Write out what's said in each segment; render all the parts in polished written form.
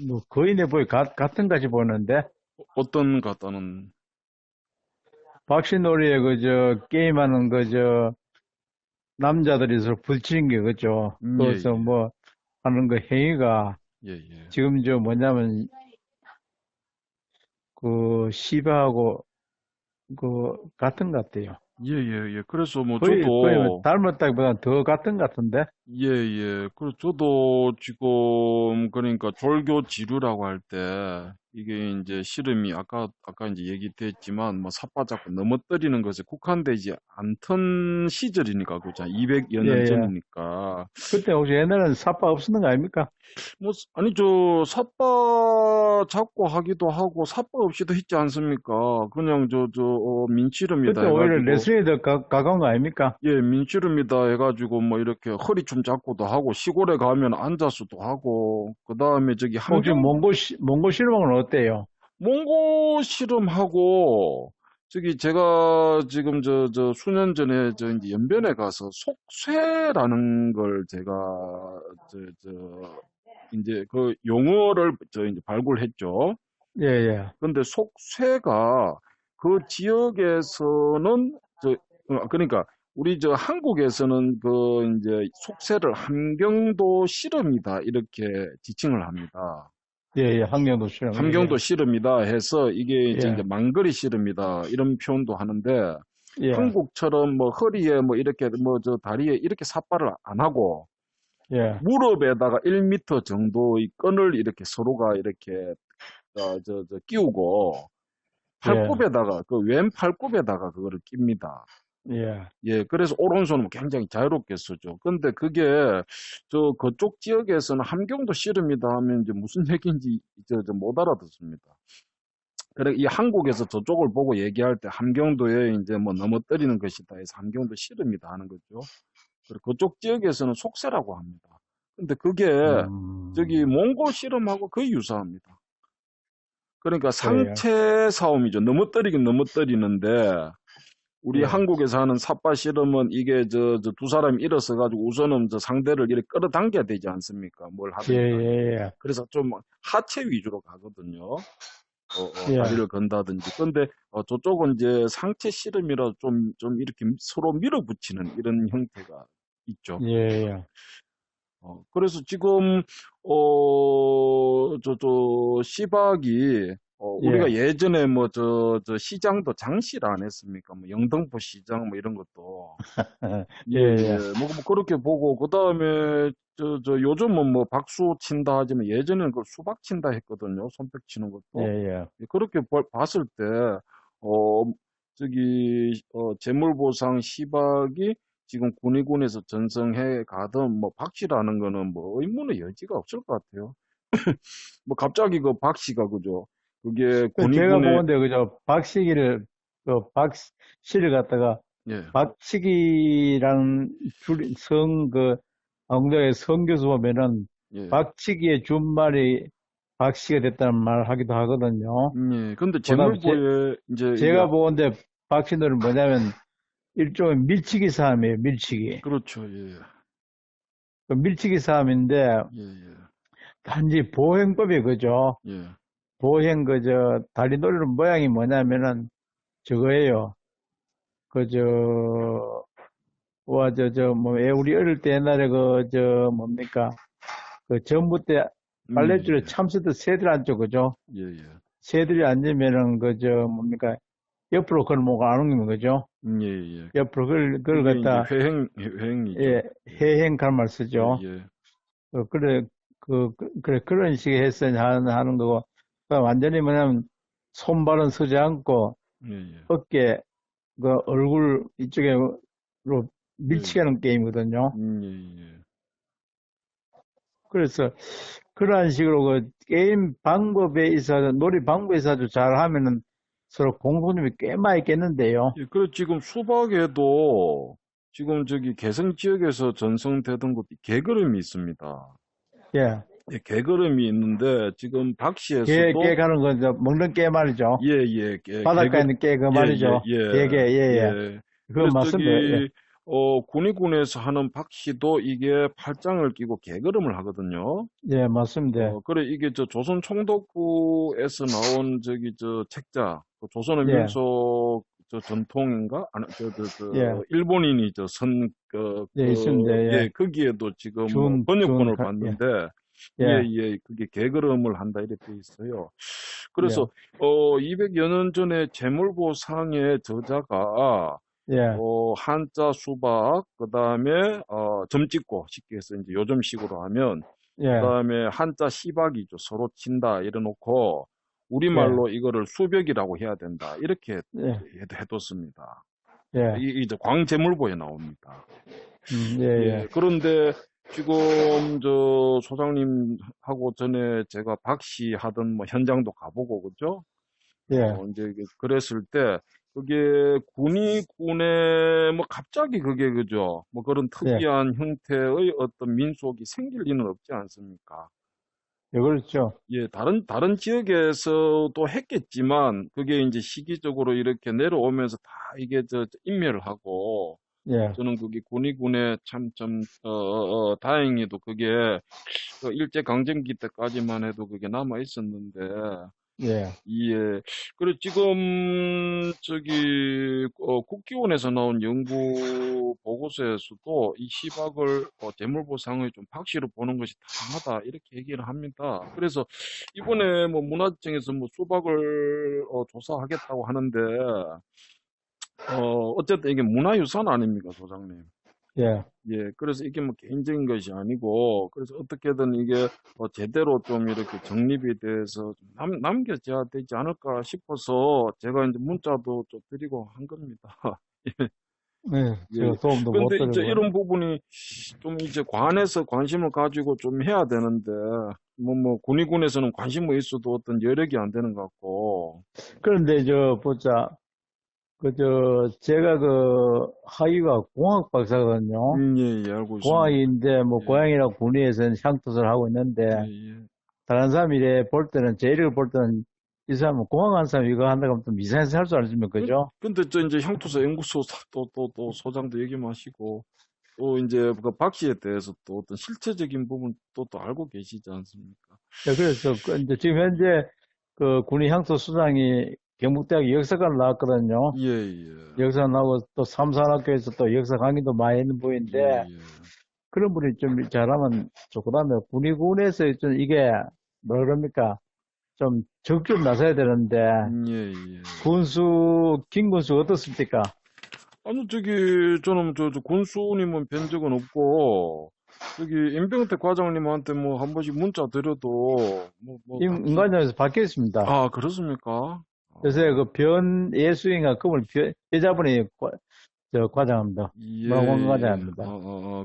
뭐 거의 내 보기 같은 같이 보는데 어떤 같다는, 박신놀이에 그저 게임하는 그저 남자들이 서로 부딪히는 게 그죠. 예, 거기서 예, 뭐 하는 그 행위가 예, 예. 지금 저 뭐냐면 그 시바하고 그 같은 것 같아요. 예, 예, 예. 그래서 뭐 거의 뭐 저도, 닮았다기보다 더 같은 것 같은데. 예, 예. 그래서 저도 지금, 그러니까 졸교 지류라고 할 때, 이게 이제 씨름이 아까 이제 얘기됐지만, 뭐 삿바 잡고 넘어뜨리는 것에 국한되지 않던 시절이니까, 그죠? 200여 예, 년 예. 전이니까. 그때 혹시 옛날에는 삽바 없었는 거 아닙니까? 뭐, 아니, 저, 삿바 잡고 하기도 하고, 삿바 없이도 했지 않습니까? 그냥 민치름이다 그때 오히려 해가지고, 레슬링이 더 가까운 거 아닙니까? 예, 민치름이다 해가지고, 뭐, 이렇게 허리춤 잡고도 하고, 시골에 가면 앉아서도 하고, 그 다음에 저기 혹시 몽고 실험은 어때요? 몽고 씨름하고, 저기 제가 지금 수년 전에 이제 연변에 가서 속쇠라는 걸 제가, 저, 저, 이제 그 용어를 이제 발굴했죠. 예, 예. 근데 속쇠가 그 지역에서는 그러니까 우리 한국에서는 그 이제 속쇠를 함경도 씨름이다 이렇게 지칭을 합니다. 예, 예. 학년도 실험. 예, 함경도 예. 씨름이다 해서 이게 이제 예, 망거리 씨름이다 이런 표현도 하는데 예, 한국처럼 뭐 허리에 뭐 이렇게 뭐 다리에 이렇게 삿발을 안 하고 예, 무릎에다가 1m 정도의 끈을 이렇게 서로가 이렇게 끼우고 예, 팔굽에다가 그 왼 팔굽에다가 그거를 낍니다. 예. 예, 그래서 오른손은 굉장히 자유롭게 쓰죠. 근데 그게 그쪽 지역에서는 함경도 씨름이다 하면 이제 무슨 얘기인지 못 알아듣습니다. 그래 이 한국에서 저쪽을 보고 얘기할 때 함경도에 이제 뭐 넘어뜨리는 것이다 해서 함경도 씨름이다 하는 거죠. 그리고 그쪽 지역에서는 속세라고 합니다. 근데 그게 저기 음, 몽골 씨름하고 거의 유사합니다. 그러니까 그래요. 상체 싸움이죠. 넘어뜨리긴 넘어뜨리는데 우리 예, 한국에서 하는 삿바 씨름은 이게 두 사람이 일어서 가지고 우선은 상대를 이렇게 끌어당겨야 되지 않습니까? 뭘 예, 하든지 간에. 예, 그래서 좀 하체 위주로 가거든요. 예, 예, 다리를 건다든지. 근데 저쪽은 이제 상체 씨름이라 좀 이렇게 서로 밀어붙이는 이런 형태가 있죠. 예, 예, 그래서 지금, 시박이, 우리가 예, 예전에 뭐, 시장도 장시를 안 했습니까? 뭐, 영등포 시장 뭐 이런 것도. 예, 예, 예, 예. 뭐 그렇게 보고, 그 다음에, 요즘은 뭐, 박수 친다 하지만 예전에는 그 수박 친다 했거든요. 손뼉 치는 예, 것도. 예. 예, 그렇게 봤을 때, 어, 재물보상 시박이 지금 군의군에서 전성해 가든 뭐 박씨라는 거는 뭐 의문의 여지가 없을 것 같아요. 뭐 갑자기 그 박씨가 그죠? 그게 제가 군의군의 보건데 그저 박씨를 갖다가 예, 박치기라는 그 엉덩이 성교수 보면은 예. 박치기의 준말이 박씨가 됐다는 말을 하기도 하거든요. 예. 근데 그다음에 재물보에 이제 이게 제가 보건데 박신호는 뭐냐면 일종의 밀치기 싸움이에요. 밀치기. 그렇죠. 예. 그 밀치기 싸움인데 예, 예. 단지 보행법이 그죠. 예. 보행 그저 다리 돌리는 모양이 뭐냐면은 저거예요. 그저 와 뭐 우리 어릴 때 옛날에 그 뭡니까 그 전부 때 빨랫줄에 예. 참새들 새들 앉죠 그죠. 예, 예. 새들이 앉으면은 그저 뭡니까 옆으로 걸어오고 안 옮기는 거죠. 예, 예. 옆으로 그걸 그게 이제 갖다 회행이죠. 예, 예. 해행 갈말 예, 쓰죠. 예. 그래 그래 그런 식의 해서 하는 거고 그러니까 완전히 뭐냐면 손발은 서지 않고 예, 예. 어깨 그 얼굴 이쪽으로 예, 예. 밀치게 하는 게임이거든요. 예, 예. 그래서 그러한 식으로 그 게임 방법에 있어서 놀이 방법에 있어서 잘하면은 서로 공통점이 꽤 많이 있겠는데요. 예, 그래 지금 수박에도 지금 저기 개성 지역에서 전성되던 것도 개걸음이 있습니다. 예, 예, 개걸음이 있는데 지금 개 박씨에서도 가는 거 이제 먹는 개 말이죠. 예, 예, 바닷가에 있는 개 그 예, 예, 말이죠. 예, 대게, 예, 예. 예. 그건 그래서 맞습니다. 예, 저기 군위군에서 하는 박씨도 이게 팔짱을 끼고 개걸음을 하거든요. 예, 맞습니다. 그래, 이게 조선 총독부에서 나온 책자, 조선의 예, 민속 전통인가? 아니, 예, 일본인이 예, 있습니다. 예, 예, 거기에도 지금 뭐 번역본을 예, 봤는데, 예, 예, 예, 그게 개걸음을 한다 이렇게 돼 있어요. 예, 그래서 200여 년 전에 재물보상의 저자가 예, 한자 수박, 그다음에 점 찍고 쉽게 해서 이제 요즘식으로 하면 예, 그다음에 한자 시박이죠. 서로 친다 이래놓고 예, 우리말로 이거를 수벽이라고 해야 된다. 이렇게 예, 해뒀습니다. 예, 이제 광재물보에 나옵니다. 예, 예, 예, 그런데 지금 소장님하고 전에 제가 박씨 하던 뭐 현장도 가보고 그죠? 예, 이제 그랬을 때 그게 군의 뭐 갑자기 그게 그죠? 뭐 그런 예, 특이한 형태의 어떤 민속이 생길 리는 없지 않습니까? 예, 그렇죠. 예, 다른 지역에서도 했겠지만 그게 이제 시기적으로 이렇게 내려오면서 다 이게 인멸을 하고 예, 저는 그게 군위군에 다행히도 그게 그 일제강점기 때까지만 해도 그게 남아 있었는데 예, 예. 그리고 지금 국기원에서 나온 연구 보고서에서도 이 시박을 재물보상의 좀 박씨로 보는 것이 타당하다 이렇게 얘기를 합니다. 그래서 이번에 뭐 문화청에서 뭐 수박을 조사하겠다고 하는데 어쨌든 이게 문화유산 아닙니까, 소장님? 예. 예, 그래서 이게 뭐 개인적인 것이 아니고, 그래서 어떻게든 이게 제대로 좀 이렇게 정립이 돼서 좀 남겨져야 되지 않을까 싶어서 제가 이제 문자도 좀 드리고 한 겁니다. 네, 예, 예. 제가 도움도 못 근데 이제 드리고, 이런 부분이 좀 이제 관에서 관심을 가지고 좀 해야 되는데, 군위군에서는 관심은 있어도 어떤 여력이 안 되는 것 같고, 그런데 보자. 제가 학위가 공학 박사거든요. 예, 예, 알고 있습니다. 공학인데, 뭐, 예, 고향이랑 군위에서는 향토를 하고 예, 있는데, 예. 다른 사람이 이래 볼 때는, 제 일을 볼 때는, 이 사람은 공학 한 사람이 이거 한다고 하면 좀 이상해서 할 수 않습니까? 그죠? 근데 저 이제 향토사 연구소 또 소장도 얘기 마시고 또 이제 그 박 씨에 대해서 또 어떤 실체적인 부분 또 알고 계시지 않습니까? 네, 그래서, 이제 지금 현재, 군위 향토 수장이 경북대학 역사관 나왔거든요. 예, 예. 역사 나오고 또 삼산학교에서 또 역사 강의도 많이 했는 예, 분인데, 예. 그런 분이 좀 잘하면 좋고, 그다음에 군위군에서 좀 이게, 뭐라 그럽니까? 좀 적극 나서야 되는데, 예, 예. 김군수 어떻습니까? 아니 저는 저 군수님은 뵌 적은 없고 임병택 과장님한테 뭐 한 번씩 문자 드려도 딱히 인간장에서 바뀌었습니다. 아 그렇습니까? 요새 아, 예수인가 그걸 여자분이 과장합니다. 예, 문화관 예. 과장합니다.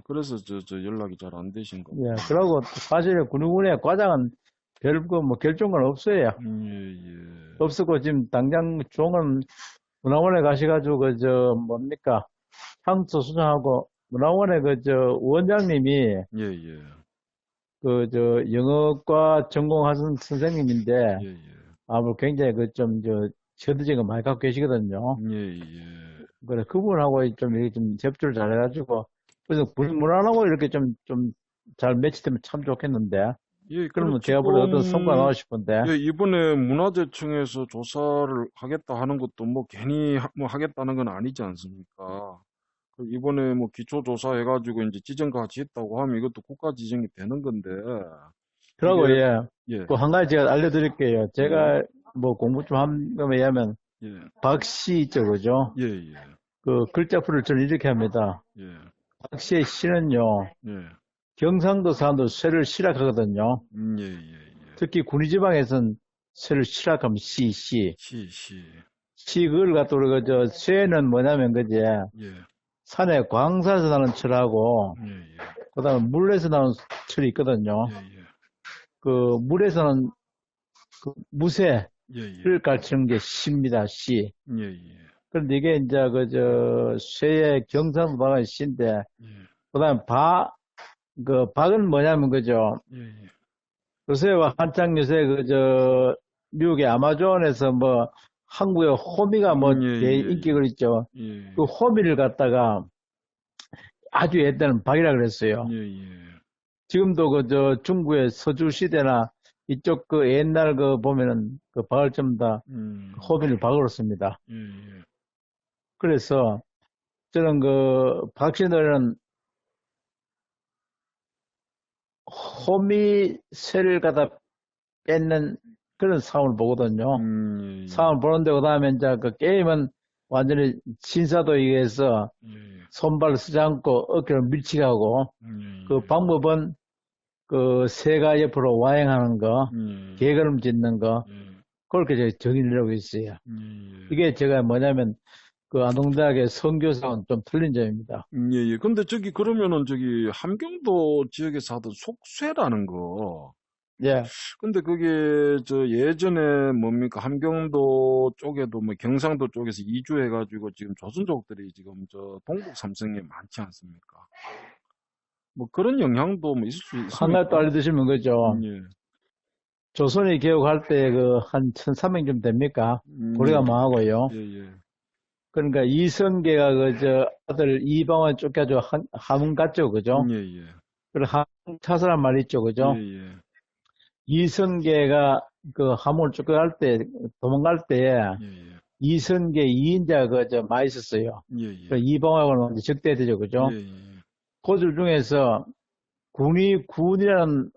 그래서 저 연락이 잘 안 되신 예, 거구나. 그러고 사실 군의군의 과장은 뭐 결정은 없어요. 예, 예. 없었고 지금 당장 종은 문화원에 가셔가지고 뭡니까? 향수 수정하고 문화원의 원장님이 예, 예. 영어과 전공하신 선생님인데 예, 예. 아무 굉장히 처드진 거 많이 갖고 계시거든요. 예, 예. 그래 그분하고 좀 이렇게 좀 접촉을 잘 해가지고 그래서 문화하고 이렇게 좀 잘 매치되면 참 좋겠는데 예, 그리고 그러면 제가 볼때 어떤 성과 지금, 나오고 싶은데 예, 이번에 문화재청에서 조사를 하겠다 하는 것도 뭐 괜히 하겠다는 건 아니지 않습니까? 이번에 뭐 기초조사 해가지고 이제 지정과 지했다고 하면 이것도 국가 지정이 되는 건데, 그러고 이게, 예. 예, 또 한 가지 제가 알려드릴게요. 예, 제가 뭐 공부 좀 한 거에 의하면 예, 박씨 있죠, 그죠? 예, 예, 글자풀을 저는 이렇게 합니다. 예, 박씨의 씨는요, 예, 경상도 사람들 쇠를 실학하거든요. 예, 예, 예. 특히 군위지방에서는 쇠를 실학하면 씨. 시, 씨 그걸 갖다 우리가 쇠는 뭐냐면 그제 예, 산에 광산에서 나는 철하고 예, 예, 그다음에 물에서 나는 철이 있거든요. 예, 예, 물에서는 무쇠를 예, 예, 가르치는 게 씨입니다. 씨. 예, 예, 그런데 이게 이제 쇠의 경상도 방언 씨인데 예, 그다음에 박은 뭐냐면 그죠. 예, 예. 요새와 한창 요새 미국의 아마존에서 뭐 한국의 호미가 뭐 예, 예, 인기가 있죠. 예, 그 호미를 갖다가 아주 옛날에는 박이라 그랬어요. 예, 예. 지금도 저 중국의 서주 시대나 이쪽 그 옛날 그 보면은 그 박을 전부 다 호비를 박으로 씁니다. 예, 예. 그래서 저는 그 박씨노래는 호미쇠를 갖다 뺏는 그런 상황을 보거든요. 예, 예. 상황을 보는데 그다음에 이제 그 게임은 완전히 신사도에서 예, 예. 손발을 쓰지 않고 어깨를 밀치하고 예, 그 방법은 그 새가 옆으로 와행하는 거, 예. 개걸음 짓는 거 예, 그렇게 제가 정의를 하고 있어요. 예. 이게 제가 뭐냐면 그 안동대학의 선교사는 좀 틀린 점입니다. 예, 예. 근데 저기 그러면은 저기 함경도 지역에서 하던 속쇠라는 거. 예, 근데 그게 저 예전에 뭡니까 함경도 쪽에도 뭐 경상도 쪽에서 이주해가지고 지금 조선족들이 지금 저 동북 삼성에 많지 않습니까? 뭐 그런 영향도 뭐 있을 수 한 가지 또 있습니까? 알려드시면 그죠. 예. 조선이 개혁할 때 그 한 1300좀 됩니까? 고려가 망하고요. 예, 예. 그러니까 이성계가 그 저 아들 이방원 쫓겨져 함흥 갔죠, 그죠? 예, 예. 그리고 함흥 타사란 말이 있죠, 예, 그죠? 예. 이성계가 그 함흥을 쫓겨갈 때 도망갈 때 예, 예. 이성계 2인자 그 저 많이 있었어요. 예, 예. 그 이방원은 적대되죠, 그죠? 예, 예. 그들 중에서 군이라는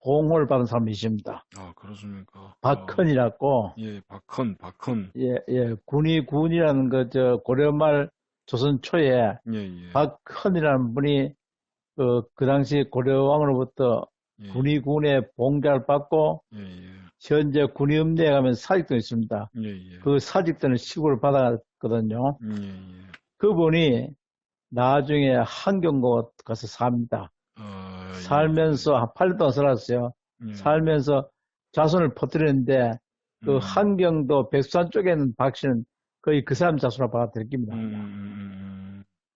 봉을 받은 사람이 있습니다. 아, 그렇습니까? 박헌이라고. 예, 박헌. 예, 예, 군이라는 그 저 고려말 조선 초에 예, 예. 박헌이라는 분이 그 당시 고려왕으로부터 예, 군의 봉자를 받고 예, 예. 현재 군의읍내에 가면 사직도 있습니다. 예, 예. 그 사직들은 시골을 받았거든요. 예, 예. 그분이 나중에 한경고 가서 삽니다. 아, 살면서 한 8년 동안 살았어요. 예. 살면서 자손을 퍼뜨렸는데 그 한경도 백두산 쪽에 있는 박씨는 거의 그 사람 자손을 받아들입니다.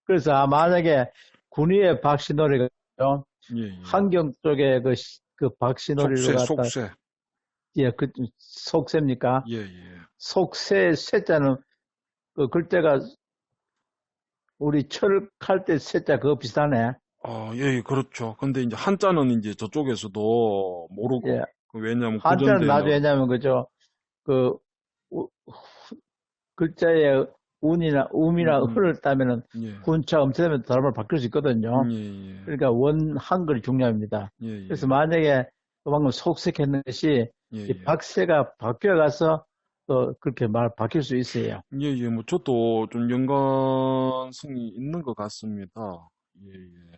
그래서 만약에 군위의 박씨 노래가 예, 예. 한경 쪽에 그 박씨 노래를 갖다 속세. 예, 그 속세입니까? 예, 예. 속세 쇠자는 그 글자가 우리 철할 때 쇠자 그거 비슷하네. 아, 예, 예, 그렇죠. 근데 이제 한자는 이제 저쪽에서도 모르고, 예. 왜냐면 한자는 나중에 구전되는, 왜냐면 그죠 그 글자에 운이나 음이나 을을 따면은 예, 훈자 음체되면 다른 바뀔 수 있거든요. 예, 예, 그러니까 원 한글이 중요합니다. 예, 예, 그래서 만약에 방금 속색했는 것이 예, 이 예. 박세가 바뀌어가서 또 그렇게 바뀔 수 있어요. 예, 예, 뭐 저도 좀 연관성이 있는 것 같습니다. 예, 예.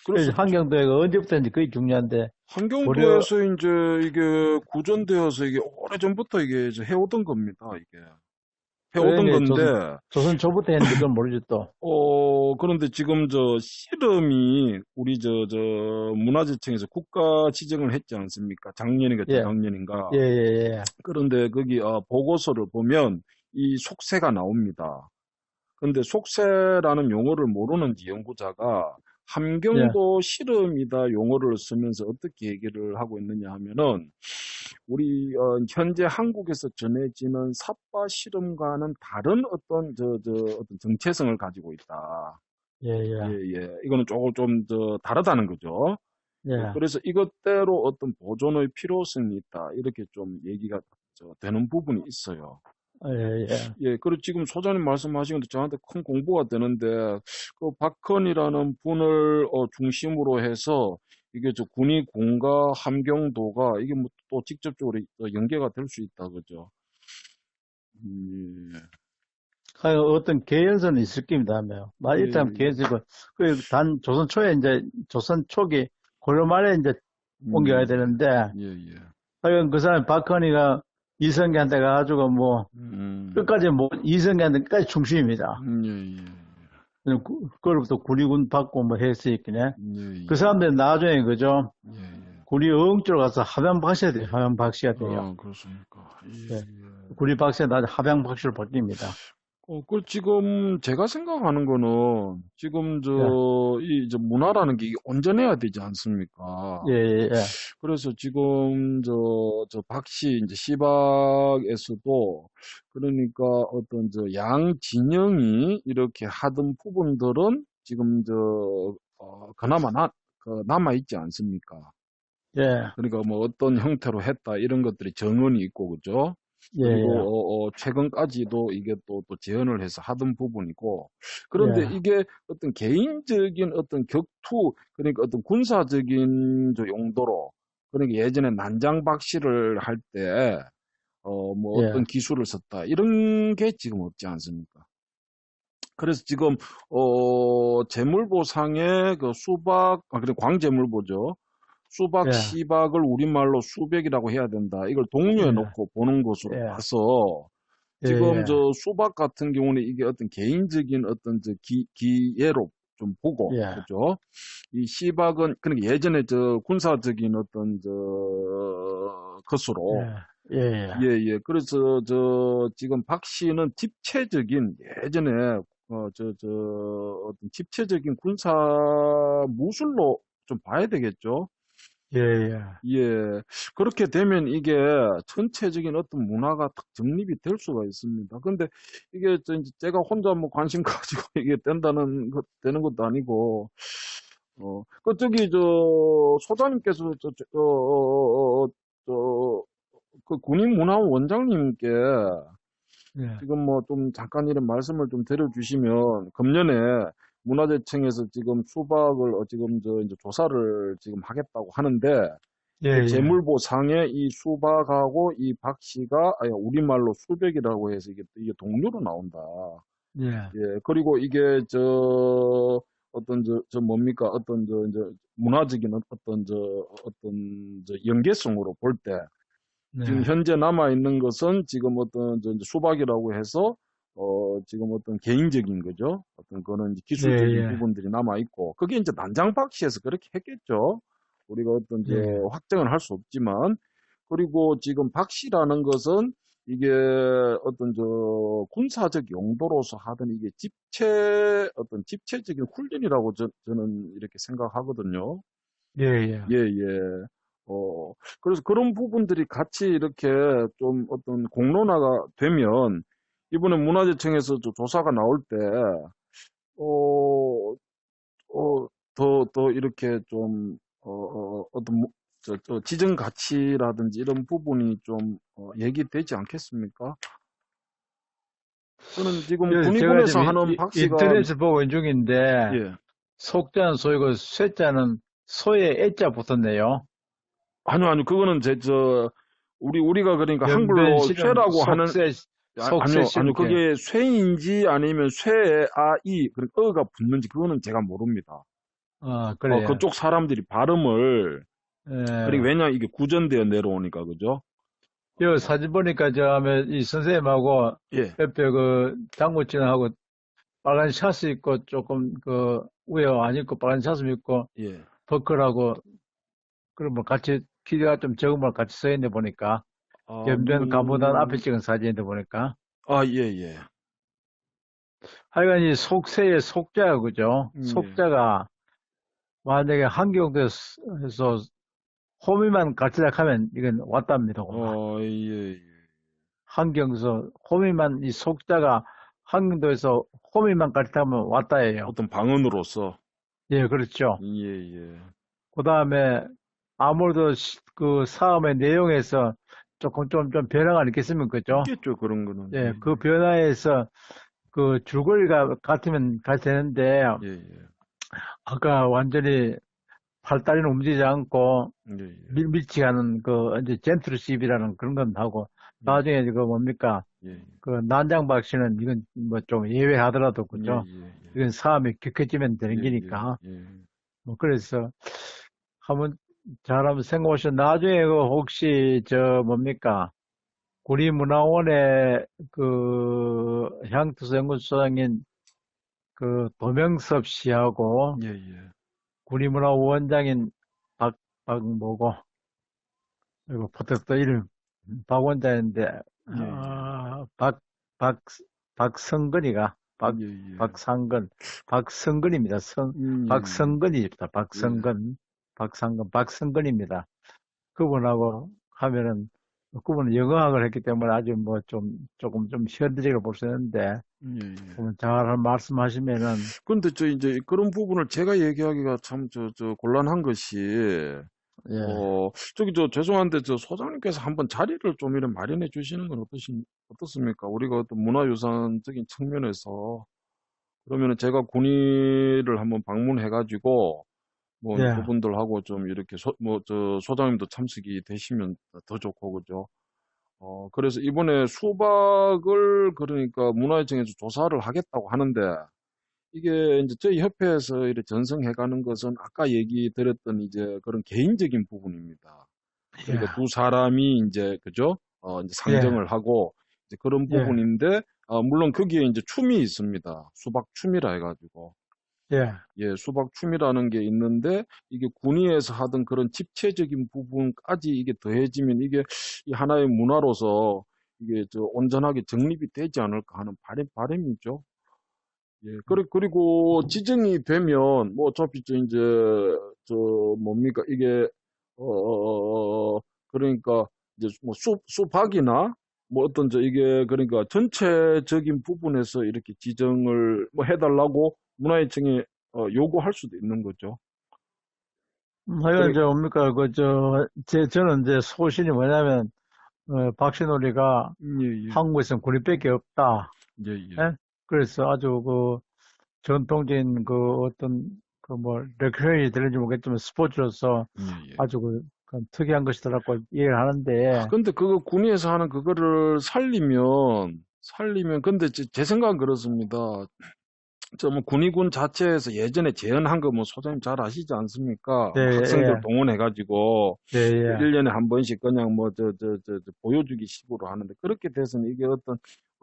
그래서 그래서 한경도가 언제부터인지 그게 중요한데 고려 한경도에서 이제 이게 구전되어서 이게 오래전부터 이게 이제 해오던 겁니다, 이게. 해오던 그게 건데, 조선 초부터 했는지 그건 모르죠 또. 그런데 지금 저 씨름이 우리 저 문화재청에서 국가 지정을 했지 않습니까? 작년인가 예, 재작년인가. 예, 예, 예. 그런데 거기 보고서를 보면 이 속세가 나옵니다. 근데 속세라는 용어를 모르는지 연구자가 예, 함경도 씨름이다 용어를 쓰면서 어떻게 얘기를 하고 있느냐 하면은 우리 현재 한국에서 전해지는 삿바 씨름과는 다른 어떤 어떤 정체성을 가지고 있다. 예, 예, 예, 예. 이거는 조금 좀 다르다는 거죠. 예, 그래서 이것대로 어떤 보존의 필요성이 있다. 이렇게 좀 얘기가 되는 부분이 있어요. 예, 예. 예, 그리고 지금 소장님 말씀하신 것도 저한테 큰 공부가 되는데, 그 박헌이라는 분을 중심으로 해서 이게 저 군이 공과 함경도가 이게 뭐 또 직접적으로 또 연계가 될 수 있다, 그죠? 예, 하여 어떤 개연성은 있을 겁니다. 하며. 예, 일단 개연성이고, 단 조선 초에 이제, 조선 초기, 고려 말에 이제 옮겨야 되는데, 예, 예. 하여간 그 사람 박헌이가 이성계한테 가가지고 뭐, 끝까지 뭐, 이성계한테 끝까지 충심입니다. 예, 그걸부터 군의군 받고 뭐 했으니까, 예, 그 사람들은 나중에 그죠? 예, 예. 군이 어흥주로 가서 합양박씨가 돼요. 합양박씨가 돼요. 그렇습니까? 예. 예. 군이 박씨가 나중에 합양박씨로 바뀝니다. 그 지금 제가 생각하는 거는 지금 예, 저 문화라는 게 이게 온전해야 되지 않습니까? 예, 예, 그래서 지금 저 박씨 이제 시박에서도 그러니까 어떤 저 양 진영이 이렇게 하던 부분들은 지금 그나마 남아 있지 않습니까? 예, 그러니까 뭐 어떤 형태로 했다 이런 것들이 정언이 있고 그죠? 예, 예, 그리고 최근까지도 이게 또 재현을 해서 하던 부분이고 그런데 예, 이게 어떤 개인적인 어떤 격투 그러니까 어떤 군사적인 저 용도로 그러니까 예전에 난장박씨를 할 때 뭐 어떤 예, 기술을 썼다 이런 게 지금 없지 않습니까? 그래서 지금 재물보상의 그 그래 광재물보죠. 수박, 예, 시박을 우리말로 수백이라고 해야 된다. 이걸 동료에 예, 놓고 보는 것으로 예, 봐서 예, 지금 예, 수박 같은 경우는 이게 어떤 개인적인 어떤 기회로 좀 보고, 예, 그죠? 이 시박은, 그러니까 예전에 군사적인 어떤 것으로, 예, 예, 예, 예. 그래서 지금 박 씨는 집체적인, 예전에, 어떤 집체적인 군사 무술로 좀 봐야 되겠죠? 예, 예, 예, 그렇게 되면 이게 전체적인 어떤 문화가 딱 정립이 될 수가 있습니다. 근데 이게 이제 제가 혼자 뭐 관심 가지고 이게 되는 것도 아니고, 저기, 소장님께서, 그 군인문화원 원장님께 예, 지금 뭐 좀 잠깐 이런 말씀을 좀 드려주시면, 금년에 문화재청에서 지금 수박을 지금 이제 조사를 지금 하겠다고 하는데, 예, 그 예, 재물보상에 이 수박하고 이 박씨가 아니, 우리말로 수백이라고 해서 이게 동료로 나온다. 예, 예, 그리고 이게 어떤 뭡니까 어떤 이제 문화적인 어떤 연계성으로 볼 때 지금 네, 현재 남아 있는 것은 지금 어떤 이제 수박이라고 해서 지금 어떤 개인적인 거죠. 어떤 거는 이제 예, 기술적인 예, 부분들이 남아 있고 그게 이제 난장박씨에서 그렇게 했겠죠. 우리가 어떤 예, 확정을 할 수 없지만 그리고 지금 박씨라는 것은 이게 어떤 군사적 용도로서 하던 이게 어떤 집체적인 훈련이라고 저는 이렇게 생각하거든요. 예, 예, 예, 예. 그래서 그런 부분들이 같이 이렇게 좀 어떤 공론화가 되면 이번에 문화재청에서 조사가 나올 때, 어, 더 이렇게 좀, 어떤, 지정 가치라든지 이런 부분이 좀, 얘기되지 않겠습니까? 저는 지금 그래서 제가 군의군에서 지금 하는 박씨가, 인터넷을 보고 있는 중인데, 예. 속자는 소이고, 쇠자는 소에 애자 붙었네요. 아니요, 그거는 우리가 그러니까 한글로 변변실은 쇠라고 하는 속세 아니요. 씹을게. 그게 쇠인지 아니면 쇠에 그러니까 어가 붙는지 그거는 제가 모릅니다. 아, 그래요. 그쪽 사람들이 발음을, 그리고 예. 왜냐 이게 구전되어 내려오니까, 그죠? 여 어, 사진 보니까 저 하면 이 선생님하고 예, 옆에 그 당구치는하고 빨간 샤스 입고 조금 그 위에 안 입고 빨간 샤스 입고 예. 버클하고 그러면 같이 키가 좀 적은 분 같이 서 있는데 보니까 변변 가보단 앞에 찍은 사진인데 보니까 예, 예. 하여간 이 속세의 속자가 그죠? 예. 속자가 만약에 한경도에서 호미만 같이 하면 이건 왔답니다. 그만. 예, 예. 한경에서 호미만 이 속자가 한경도에서 호미만 같이 하면 왔다예요. 어떤 방언으로서, 예, 그렇죠. 예, 예. 그 다음에 아무래도 그 사업의 내용에서 조금 좀 변화가 있겠으면 그죠? 있겠죠, 그런 거는. 예, 예, 그 변화에서 그 줄거리가 같으면 되는데 예, 예. 아까 완전히 팔다리는 움직이지 않고 예, 예. 밀치게 하는 그 이제 젠트ル십이라는 그런 건 하고 예, 나중에 그 뭡니까 예. 그 난장박 씨는 이건 뭐 좀 예외하더라도 예, 그죠? 예, 예. 이건 사람이 격해지면 되는 예, 예, 거니까 예. 뭐 그래서 한번 잘한번 생각하셔 나중에 그 혹시 저 뭡니까 구리문화원의 그 향토서 연구소장인 그 도명섭 씨하고 예, 예. 구리문화원장인 박 뭐고 이거 포트도 이름 박 원장인데 예, 예. 박 박성근이가, 예, 예. 박성근입니다. 예, 박성근이다. 예. 박성근입니다. 그분하고 하면은, 그분은 영어학을 했기 때문에 아주 뭐 조금 좀 현대적으로 볼 수 있는데, 예, 예. 그분 잘 말씀하시면은, 근데 이제 그런 부분을 제가 얘기하기가 참 곤란한 것이, 예, 죄송한데 소장님께서 한번 자리를 좀 이런 마련해 주시는 건 어떻습니까? 우리가 어떤 문화유산적인 측면에서 그러면은 제가 군위를 한번 방문해가지고 뭐 예, 그분들하고 좀 이렇게 소장님도 참석이 되시면 더 좋고 그죠? 그래서 이번에 수박을 그러니까 문화유청에서 조사를 하겠다고 하는데 이게 이제 저희 협회에서 이렇게 전성해가는 것은 아까 얘기 드렸던 이제 그런 개인적인 부분입니다. 예, 그러니까 두 사람이 이제 그죠? 이제 예, 상정을 하고 이제 그런 예, 부분인데 물론 거기에 이제 춤이 있습니다. 수박 춤이라 해가지고 예, 예, 수박 춤이라는 게 있는데 이게 군위에서 하던 그런 집체적인 부분까지 이게 더해지면 이게 이 하나의 문화로서 이게 온전하게 정립이 되지 않을까 하는 바람이죠. 예, 그리고 지정이 되면, 뭐, 어차피, 이제, 뭡니까, 이게, 그러니까, 이제, 뭐, 수박이나, 뭐, 이게, 그러니까, 전체적인 부분에서 이렇게 지정을 뭐 해달라고 문화유청에, 요구할 수도 있는 거죠. 하여간 그래, 뭡니까, 저는 이제 소신이 뭐냐면, 박신올이가 예, 예, 한국에서는 군인밖에 없다. 예, 예, 예? 그래서 아주 전통적인 레크레이션이 되는지 모르겠지만 스포츠로서 예, 예. 아주 특이한 것이더라고 얘기를 하는데, 근데 그거 군위에서 하는 그거를 살리면, 근데 제 생각은 그렇습니다. 뭐 군의군 자체에서 예전에 제언한 거 뭐 소장님 잘 아시지 않습니까? 예, 뭐 학생들 예, 동원해가지고 예, 뭐 예, 1년에 한 번씩 그냥 뭐 보여주기 식으로 하는데 그렇게 돼서는 이게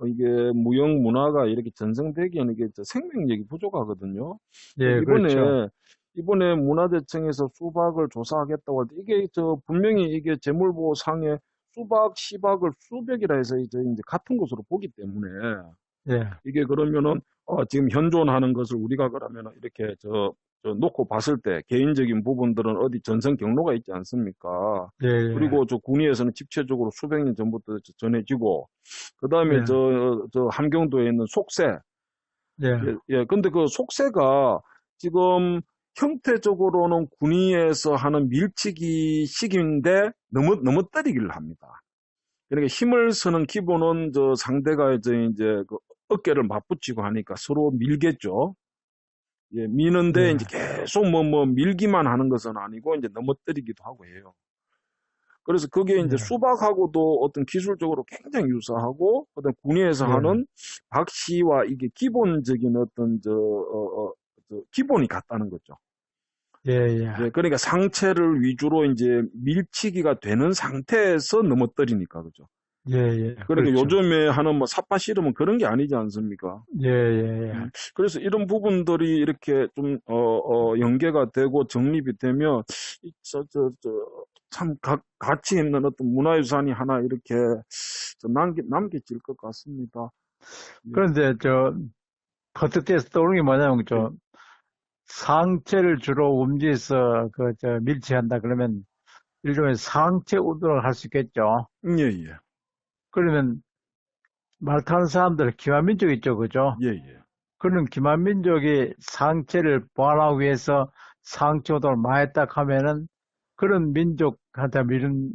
이게 무형 문화가 이렇게 전성되기에는 이게 생명력이 부족하거든요. 예, 그렇죠. 이번에 문화재청에서 수박을 조사하겠다고 할 때 이게 분명히 이게 재물보상에 수박, 시박을 수백이라 해서 이제 같은 것으로 보기 때문에 예, 이게 그러면은 지금 현존하는 것을 우리가 그러면은 이렇게 놓고 봤을 때 개인적인 부분들은 어디 전선 경로가 있지 않습니까? 예, 예, 그리고 군위에서는 집체적으로 수백 년 전부터 전해지고 그다음에 예, 함경도에 있는 속세 예, 예, 예. 근데 그 속세가 지금 형태적으로는 군위에서 하는 밀치기 식인데 너무 때리기를 합니다. 그러니까 힘을 쓰는 기본은 상대가 이제 그 어깨를 맞붙이고 하니까 서로 밀겠죠. 예, 미는데 이제 예, 계속 뭐 밀기만 하는 것은 아니고 이제 넘어뜨리기도 하고 해요. 그래서 그게 이제 예, 수박하고도 어떤 기술적으로 굉장히 유사하고 어떤 군위에서 예, 하는 박씨와 이게 기본적인 어떤 기본이 같다는 거죠. 예, 예, 예, 그러니까 상체를 위주로 이제 밀치기가 되는 상태에서 넘어뜨리니까 그죠. 예, 예, 그러니까 그렇죠. 요즘에 하는 뭐 삿바 씨름은 그런 게 아니지 않습니까? 예, 예, 예, 그래서 이런 부분들이 이렇게 좀, 연계가 되고 정립이 되면, 참, 가치 있는 어떤 문화유산이 하나 이렇게 남겨질 것 같습니다. 예, 그런데 퍼뜩해서 떠오르는 게 뭐냐면 예, 상체를 주로 움직여서 밀치한다 그러면 일종의 상체 운동을 할 수 있겠죠. 예, 예, 그러면 말 타는 사람들 기만민족 있죠, 그죠? 예, 예. 그런 기만민족이 상체를 보완하기 위해서 상체 운동을 많이 했다 하면은 그런 민족한테 이런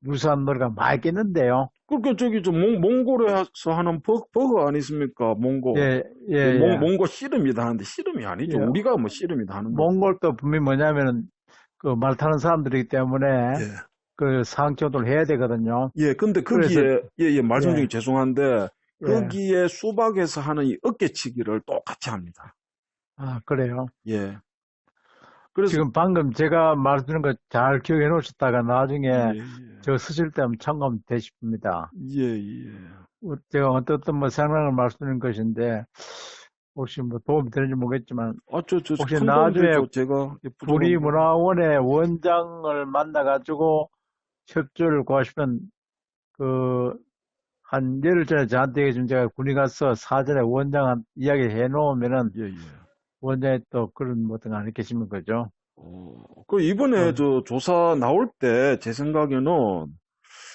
유사한 노래가 많이 있겠는데요. 그러니까 몽골에서 하는 버거 아니십니까? 몽고. 예, 예, 예, 예. 몽고 씨름이다 하는데 씨름이 아니죠. 예. 우리가 뭐 씨름이다 하는 거지. 몽골도 분명히 뭐냐면은 그 말 타는 사람들이기 때문에 예. 그 상체 운동을 해야 되거든요. 예, 근데 그래서, 거기에, 예, 예, 말씀 중에 예, 죄송한데, 예. 거기에 수박에서 하는 이 어깨치기를 똑같이 합니다. 아, 그래요. 예. 그래서, 지금 방금 제가 말씀드린 거 잘 기억해 놓으셨다가 나중에 예, 예, 저 쓰실 때 한번 참고하면 되십니다. 예, 예. 제가 어떤 뭐 생각을 말씀드린 것인데, 혹시 뭐 도움이 되는지 모르겠지만, 혹시 큰 도움 나중에 되죠. 제가 예, 부족한 부분. 구리문화원의 원장을 만나가지고 협조를 구하시면, 그, 한 열흘 전에 저한테 지금 제가 군에 가서 사전에 원장한 이야기 해놓으면은 예, 예. 원장이 또 그런 뭐 어떤 거 안 했겠습니까, 그죠? 그 이번에 어, 저 조사 나올 때 제 생각에는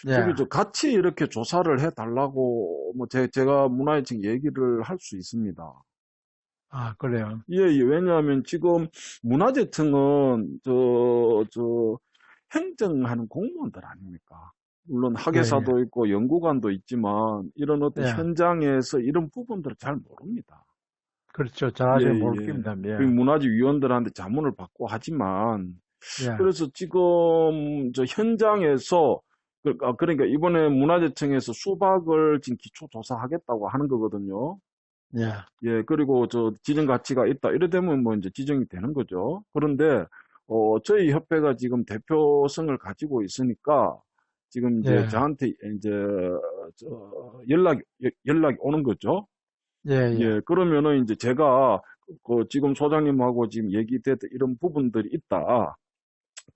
예. 저기 저 같이 이렇게 조사를 해 달라고 뭐 제가 문화유청 얘기를 할 수 있습니다. 아, 그래요. 예, 예. 왜냐하면 지금 문화재청은 저 행정하는 공무원들 아닙니까? 물론 예, 예, 학예사도 있고 연구관도 있지만 이런 어떤 예. 현장에서 이런 부분들을 잘 모릅니다. 그렇죠. 예, 잘하시면 모를 예. 겁니다. 그 예, 문화재위원들한테 자문을 받고 하지만 예, 그래서 지금 저 현장에서 그러니까 이번에 문화재청에서 수박을 지금 기초 조사하겠다고 하는 거거든요. 예, 예, 그리고 저 지정 가치가 있다. 이래 되면 뭐 이제 지정이 되는 거죠. 그런데 저희 협회가 지금 대표성을 가지고 있으니까 지금 이제 예, 저한테 이제 연락이 오는 거죠. 예, 예, 예, 그러면은 이제 제가 그 지금 소장님하고 지금 얘기됐던 이런 부분들이 있다.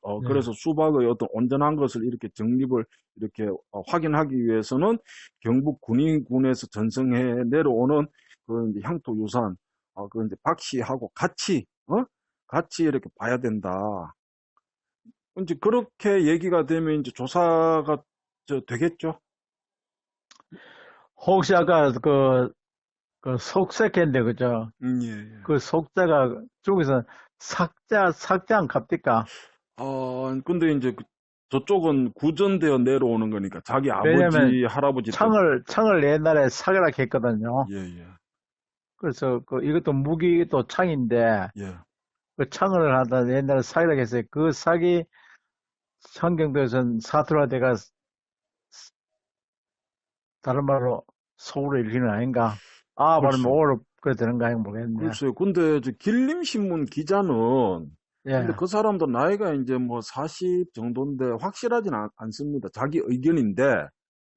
예. 그래서 수박의 어떤 온전한 것을 이렇게 정립을 이렇게 확인하기 위해서는 경북 군인군에서 전성해 내려오는 그 이제 향토유산, 그 이제 박 씨하고 같이, 같이 이렇게 봐야 된다. 이제 그렇게 얘기가 되면 이제 조사가 되겠죠? 혹시 아까 그 속색했는데, 그죠? 예, 예. 그 속자가 쪽에서 삭자 안 갑니까? 근데 이제 저쪽은 구전되어 내려오는 거니까 자기 왜냐면 아버지, 할아버지 때부터. 창을 옛날에 사겨라 했거든요. 예, 예, 그래서 이것도 무기 또 창인데 예. 그 창을 하다 옛날에 사기라 했어요. 그 사기 환경도에선 사투라대가 다른 말로 속으로 읽히는 아닌가? 아, 말하면 글쎄요. 오로 그래 되는 거 아닌가 모르겠네. 글쎄요. 근데 저 길림신문 기자는 근데 예, 그 사람도 나이가 이제 뭐 40 정도인데 확실하진 않습니다. 자기 의견인데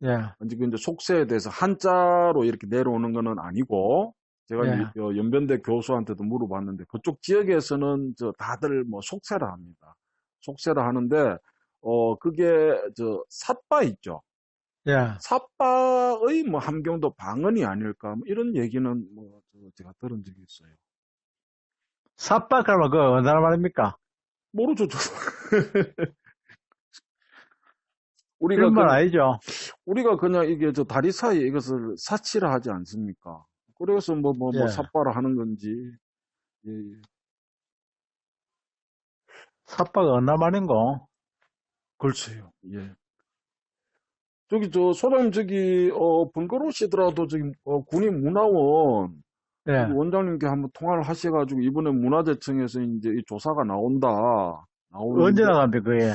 예, 지금 이제 속세에 대해서 한자로 이렇게 내려오는 거는 아니고 제가 이제 예. 연변대 교수한테도 물어봤는데 그쪽 지역에서는 저 다들 뭐 속세라 합니다. 속세라 하는데 그게 저 삿바 있죠. 예. 삿바의 뭐 함경도 방언이 아닐까 뭐 이런 얘기는 뭐 제가 들은 적이 있어요. 삽박하면 그 어느 나라 말입니까? 모르죠, 저도. 우리가 그런 말 그냥, 아니죠? 우리가 그냥 이게 저 다리 사이에 이것을 사치라 하지 않습니까? 그래서 뭐 예. 삿바라 하는 건지. 예, 예. 삽박 어느 나라 말인고? 글쎄요. 예. 저기 소장님 번거로우시더라도 저기 군인 문화원 저기 예. 원장님께 한번 통화를 하셔가지고 이번에 문화재청에서 이제 이 조사가 언제 나오는데 나간대, 그게?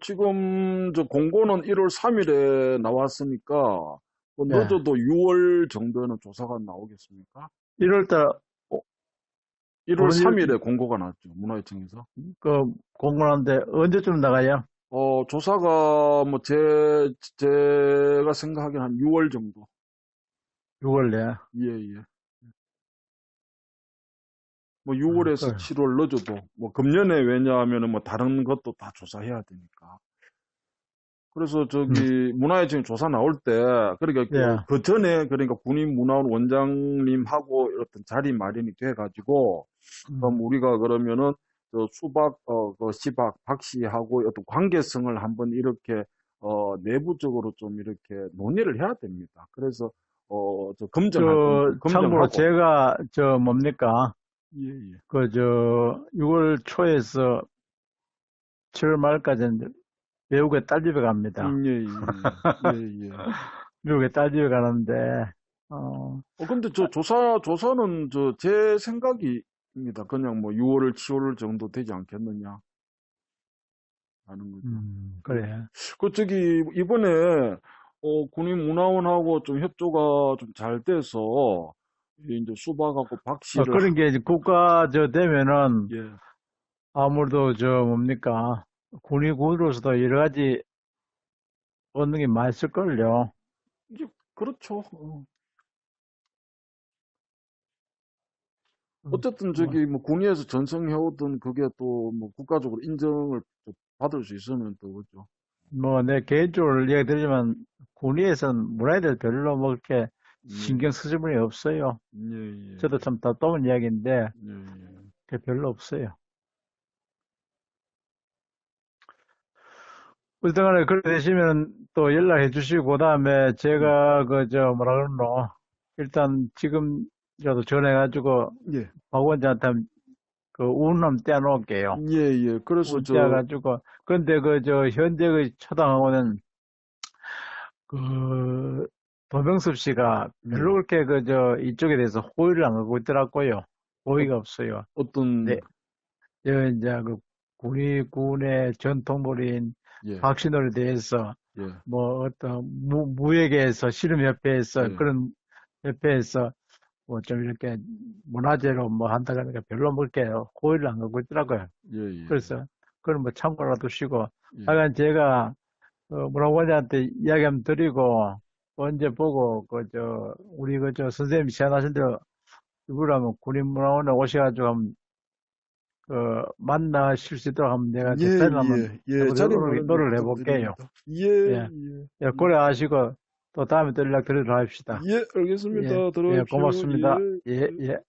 지금 저 공고는 1월 3일에 나왔으니까 뭐 예. 늦어도 6월 정도에는 조사가 나오겠습니까? 1월달, 1월 오늘 3일에 공고가 났죠. 문화유청에서. 공군한데 언제쯤 나가요? 조사가 뭐 제가 생각하기엔 한 6월 정도. 6월에. 예, 예. 뭐 6월에서 그래. 7월 늦어도 뭐 금년에 왜냐하면은 뭐 다른 것도 다 조사해야 되니까. 그래서 음, 저기 문화유청 조사 나올 때 그러니까 예. 그 전에 그러니까 군인문화원 원장님하고 어떤 자리 마련이 돼 가지고 그럼 음. 우리가 그러면은 저 수박 그 시박 박 씨하고 어떤 관계성을 한번 이렇게 내부적으로 좀 이렇게 논의를 해야 됩니다. 그래서 저 검증할 겁니다. 참고로 검증하고 제가, 뭡니까? 예, 예. 6월 초에서 7월 말까지는 외국에 딸집에 갑니다. 예, 예, 예, 예. 미국에 딸집에 가는데, 어, 근데 조사는 제 생각입니다. 그냥 뭐 6월, 7월 정도 되지 않겠느냐 하는 거죠. 예. 그래. 저기, 이번에, 군인문화원하고 좀 협조가 좀 잘 돼서, 이제 수박하고 박씨를, 그런 게 이제 국가 되면은 예. 아무래도 뭡니까? 군으로서도 여러 가지 얻는 게 많이 있을걸요. 이제, 그렇죠. 어쨌든 뭐, 저기, 뭐, 군위에서 전성해오던 그게 또, 뭐, 국가적으로 인정을 또 받을 수 있으면 또, 그죠. 내 개인적으로 얘기 드리지만 군위에서는 문화애들 별로 뭐 그렇게 예, 신경 쓰는 분이 없어요. 예, 예, 저도 참 답답한 이야기인데, 예, 예. 그게 별로 없어요. 어쨌든 그렇게 되시면 또 연락해 주시고, 그 다음에 예, 제가 뭐라 그러노. 일단 지금이라도 전해가지고 예, 박 원장한테 그 운남 떼어놓을게요. 예, 예. 그래서 운 떼어가지고. 근데 현재 그 처당하고는 그 도명섭 씨가 별로 예. 그렇게 이쪽에 대해서 호의를 안 하고 있더라고요. 어, 호의가 없어요. 어떤, 네. 이제 군의 전통놀이인 예, 박신호에 대해서 예, 뭐 어떤 무예계에서 씨름협회에서 예, 그런 협회에서 뭐 좀 이렇게 문화재로 뭐 한다 그러니까 별로 뭐 이렇게 호의를 안 하고 있더라고요. 예, 예, 그래서 그건 뭐 참고로 두시고 예. 하여간 제가 문화원장한테 이야기 한번 드리고 언제 보고 우리 선생님이 제안하신 대로 이거라면 군인문화원에 오셔가지고 한번 만나실 수 있도록 한번 내가 예, 제 자리를 한번 예, 예. 해보도록 자리 마련을 노력을 해볼게요. 부탁드립니다. 예, 예. 예, 예, 예. 그래 하시고 또 다음에 또 연락 드리도록 합시다. 예, 예, 알겠습니다. 예, 들어가십시오. 고맙습니다. 예, 예, 예. 예.